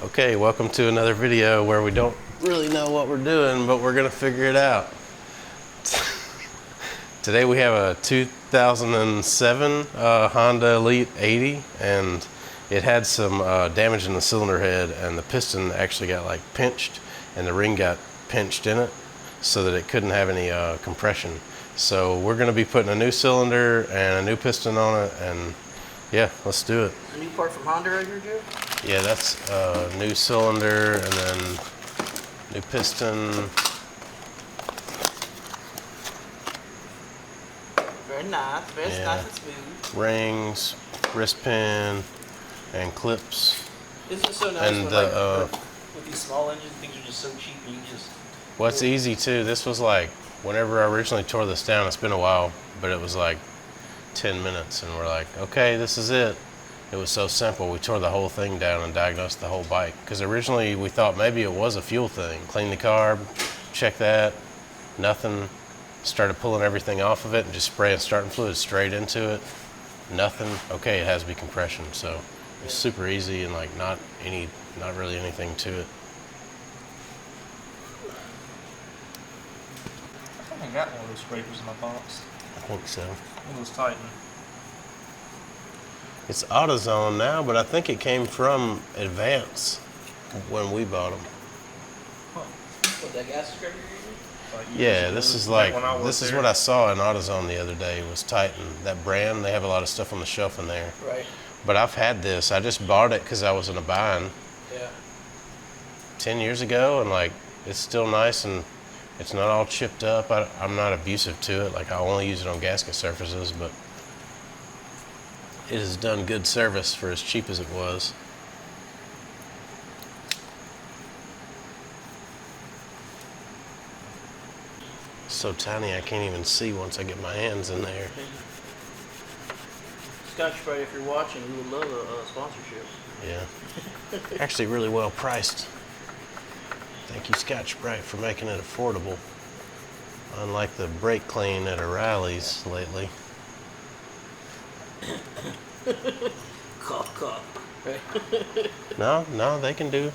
Okay, welcome to another video where we don't really know what we're doing, but we're gonna figure it out. Today we have a 2007 Honda Elite 80, and it had some damage in the cylinder head, and the piston actually got like pinched, and the ring got pinched in it so that it couldn't have any compression. So we're gonna be putting a new cylinder and a new piston on it, and yeah, let's do it. A new part from Honda right here, Joe? Yeah, that's a new cylinder and then new piston. Very nice, very nice and smooth. Rings, wrist pin, and clips. This is so nice And with these small engines, things are just so cheap and you just... Well, it's easy too. This was like, whenever I originally tore this down, it's been a while, but it was like 10 minutes and we're like, okay, this is it. It was so simple. We tore the whole thing down and diagnosed the whole bike. Because originally we thought maybe it was a fuel thing. Clean the carb, check that, nothing. Started pulling everything off of it and just spraying starting fluid straight into it. Nothing. Okay, it has to be compression. So it's super easy and like not really anything to it. I think I got one of those scrapers in my box. I think so. One of those Titan. It's AutoZone now, but I think it came from Advance when we bought them. Huh. What, that gas scraper you're using? Yeah, this is like, this is what I saw in AutoZone the other day was Titan. That brand, they have a lot of stuff on the shelf in there. Right. But I've had this. I just bought it because I was in a bind Yeah. 10 years ago, and like, it's still nice and it's not all chipped up. I'm not abusive to it. Like, I only use it on gasket surfaces, but it has done good service for as cheap as it was. So tiny I can't even see once I get my hands in there. Scotch Spray, if you're watching, we would love a sponsorship. Yeah. Actually really well priced. Thank you, Scotch Sprite, for making it affordable. Unlike the brake clean at O'Reilly's lately. Cough, cough. Right. No, they can do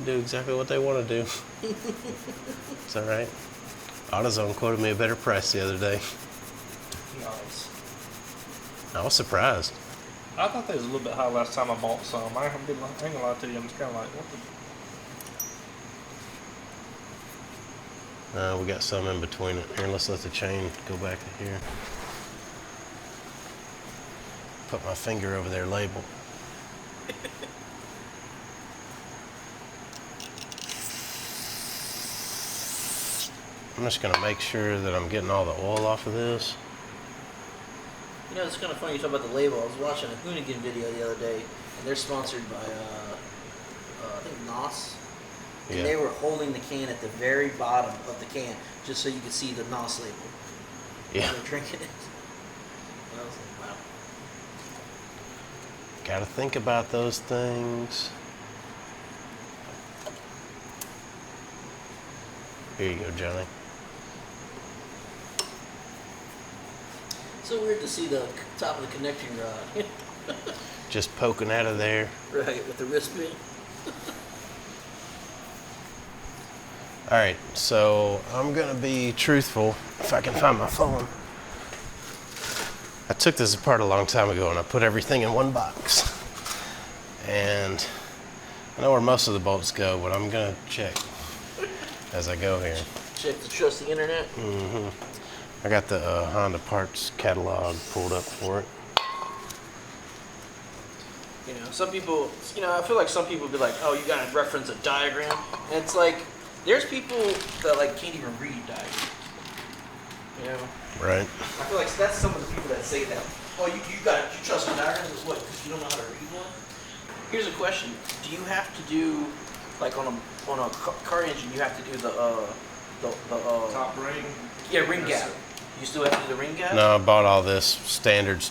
exactly what they want to do. It's all right. AutoZone quoted me a better price the other day. Nice. I was surprised. I thought they was a little bit high last time I bought some. I ain't gonna lie to you, I'm just kind of like, what the... We got some in between it. Here, let's let the chain go back to here. Put my finger over their label. I'm just gonna make sure that I'm getting all the oil off of this. You know, it's kind of funny you talk about the label. I was watching a Hoonigan video the other day, and they're sponsored by, I think, NOS. And Yeah. they were holding the can at the very bottom of the can, just so you could see the NOS label. Yeah. They were drinking it. And I was like, wow. Gotta think about those things. Here you go, Johnny. So weird to see the top of the connecting rod. Just poking out of there. Right, with the wrist pin. All right, so I'm gonna be truthful if I can find my phone. I took this apart a long time ago and I put everything in one box. And I know where most of the bolts go, but I'm gonna check as I go here. Check to trust the internet. Mm-hmm. I got the Honda parts catalog pulled up for it. You know, some people, I feel like some people be like, oh, you gotta reference a diagram. And it's like, there's people that like can't even read diagrams. You know? Right. I feel like that's some of the people that say that. Oh, you trust the diagrams? What, because you don't know how to read one? Here's a question. Do you have to do, like on a car engine, you have to do the Top ring? Yeah, ring gap. You still have to do the ring gap? No, I bought all this standard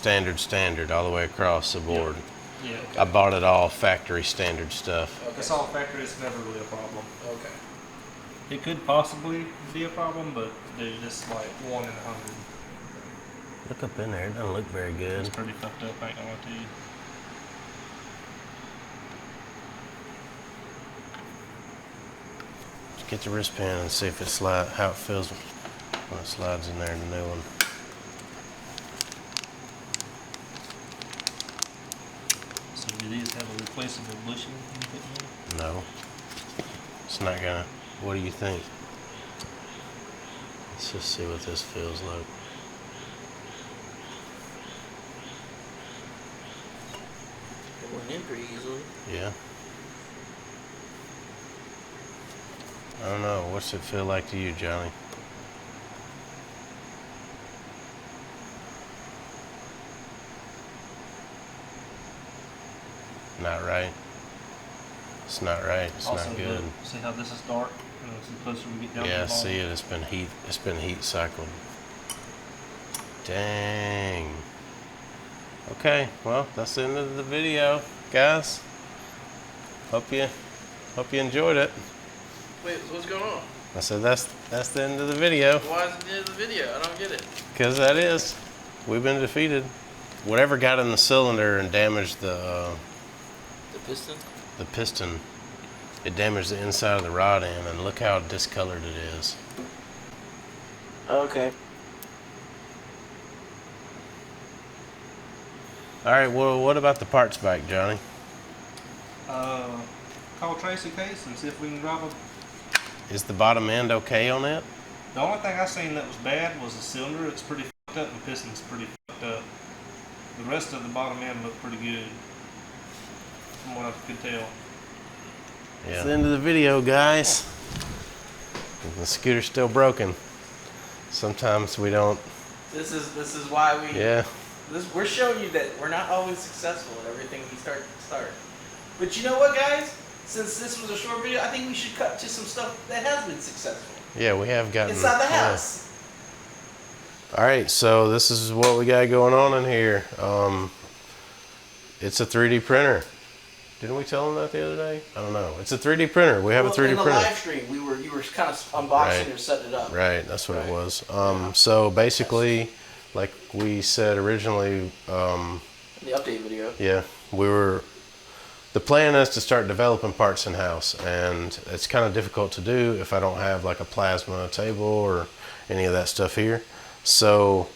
all the way across the board. Yeah. Okay. I bought it all factory standard stuff. Okay. It's all factory, it's never really a problem. Okay. It could possibly be a problem, but there's just like 1 in 100. Look up in there, it doesn't look very good. It's pretty fucked up, I ain't gonna lie to you. Get the wristband and see if it how it feels when it slides in there, the new one. So do these have a replaceable bushing you can put in? No. It's not gonna. What do you think? Let's just see what this feels like. It went in pretty easily. Yeah. I don't know. What's it feel like to you, Johnny? Not right. It's not right. It's Also, not good. See how this is dark? The closer we get down to Yeah, the bottom. see it. It's been heat. It's been heat cycled. Dang. Okay. Well, that's the end of the video, guys. Hope you enjoyed it. Wait, what's going on? I said that's the end of the video. Why is it the end of the video? I don't get it. Because that is. We've been defeated. Whatever got in the cylinder and damaged the piston? The piston, it damaged the inside of the rod end, and look how discolored it is. Okay. All right, well, what about the parts back, Johnny? Call Tracy Case and see if we can drive them. Is the bottom end okay on it? The only thing I seen that was bad was the cylinder. It's pretty fucked up, and the piston's pretty fucked up. The rest of the bottom end looked pretty good, from what I could tell. Yeah. That's the end of the video, guys. The scooter's still broken. Sometimes we don't. This is why we. Yeah. We're showing you that we're not always successful at everything we start. But you know what, guys? Since this was a short video, I think we should cut to some stuff that has been successful. Yeah, we have gotten inside the house. Yeah. All right, so this is what we got going on in here. It's a 3D printer. Didn't we tell them that the other day? I don't know. It's a 3D printer. We have a 3D printer. In the live stream, you were kind of unboxing and setting it up. Right, that's what it was. So basically, like we said originally, the update video. Yeah, the plan is to start developing parts in-house, and it's kind of difficult to do if I don't have like a plasma table or any of that stuff here. So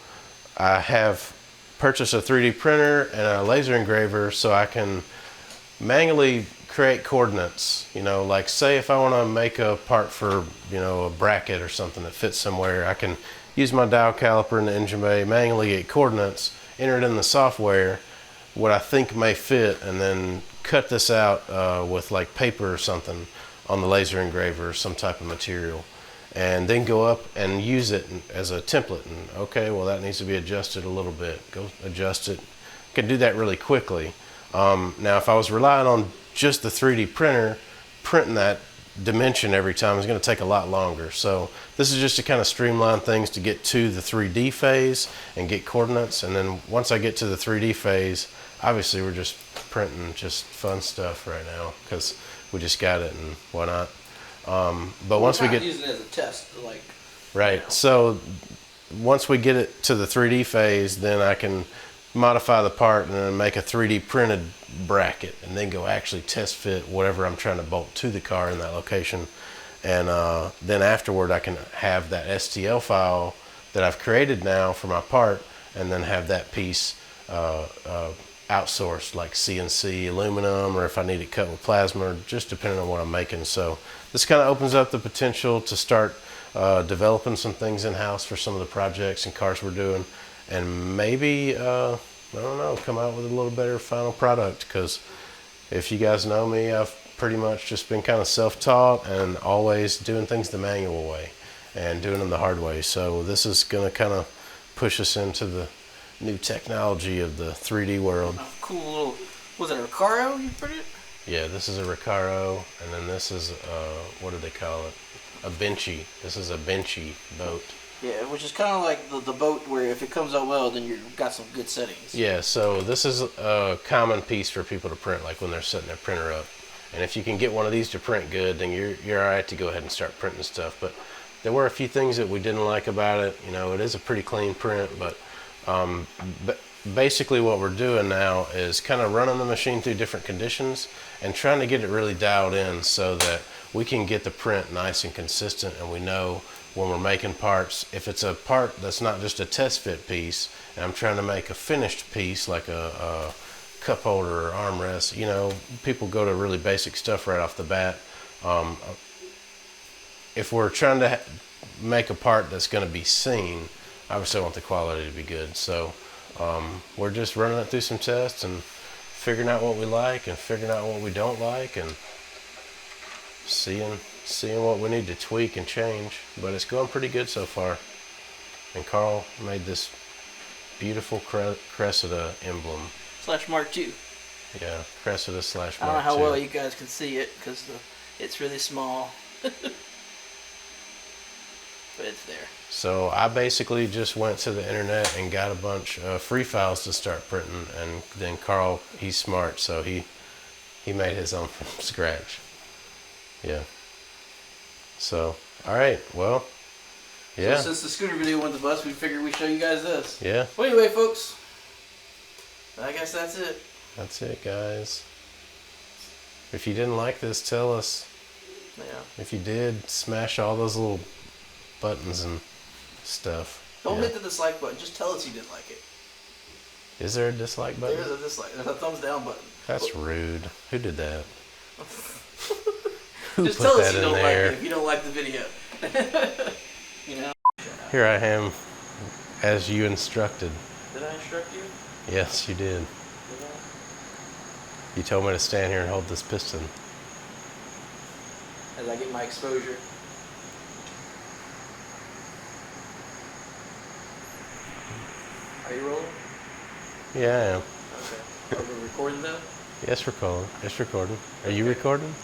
I have purchased a 3D printer and a laser engraver so I can manually create coordinates. You know, like say if I want to make a part for, you know, a bracket or something that fits somewhere, I can use my dial caliper in the engine bay, manually get coordinates, enter it in the software, what I think may fit, and then cut this out with like paper or something on the laser engraver, some type of material, and then go up and use it as a template. And okay, well that needs to be adjusted a little bit. Go adjust it. Can do that really quickly. Now if I was relying on just the 3D printer printing that dimension every time, it's going to take a lot longer. So this is just to kind of streamline things to get to the 3D phase and get coordinates, and then once I get to the 3D phase, obviously we're just printing just fun stuff right now because we just got it, and why not. But once we get using it as a test, like right, you know. So once we get it to the 3D phase, then I can modify the part and then make a 3D printed bracket, and then go actually test fit whatever I'm trying to bolt to the car in that location. And then afterward I can have that STL file that I've created now for my part, and then have that piece outsourced, like CNC aluminum, or if I need it cut with plasma, just depending on what I'm making. So this kind of opens up the potential to start developing some things in-house for some of the projects and cars we're doing, and maybe I don't know, come out with a little better final product. Because if you guys know me, I've pretty much just been kind of self-taught and always doing things the manual way and doing them the hard way. So this is going to kind of push us into the new technology of the 3D world. Cool little, was it a Recaro you printed? Yeah, this is a Recaro, and then this is what do they call it? A Benchy. This is a Benchy boat. Yeah, which is kind of like the boat where if it comes out well, then you've got some good settings. Yeah, so this is a common piece for people to print, like when they're setting their printer up. And if you can get one of these to print good, then you're all right to go ahead and start printing stuff. But there were a few things that we didn't like about it. You know, it is a pretty clean print, but basically what we're doing now is kind of running the machine through different conditions and trying to get it really dialed in so that we can get the print nice and consistent, and we know when we're making parts, if it's a part that's not just a test fit piece, and I'm trying to make a finished piece like a cup holder or armrest, you know, people go to really basic stuff right off the bat. If we're trying to make a part that's going to be seen, obviously I want the quality to be good. So we're just running it through some tests and figuring out what we like and figuring out what we don't like, and seeing what we need to tweak and change. But it's going pretty good so far. And Carl made this beautiful Cressida emblem. / Mark II. Yeah, Cressida / Mark II. I don't know how well you guys can see it because it's really small. But it's there. So I basically just went to the internet and got a bunch of free files to start printing, and then Carl, he's smart, so he made his own from scratch. Yeah. So, all right, well, yeah. So since the scooter video went the bus, we figured we'd show you guys this. Yeah. Well, anyway, folks, I guess that's it. That's it, guys. If you didn't like this, tell us. Yeah. If you did, smash all those little buttons and stuff. Don't hit the dislike button. Just tell us you didn't like it. Is there a dislike button? There's a dislike. There's a thumbs down button. That's rude. Who did that? Who Just put tell us that you in don't there? like it if you don't like the video. You know? Here I am, as you instructed. Did I instruct you? Yes, you did. Did I? You told me to stand here and hold this piston. As I get my exposure. Are you rolling? Yeah, I am. Okay. Are we recording though? Yes, recording. It's recording. Are you recording?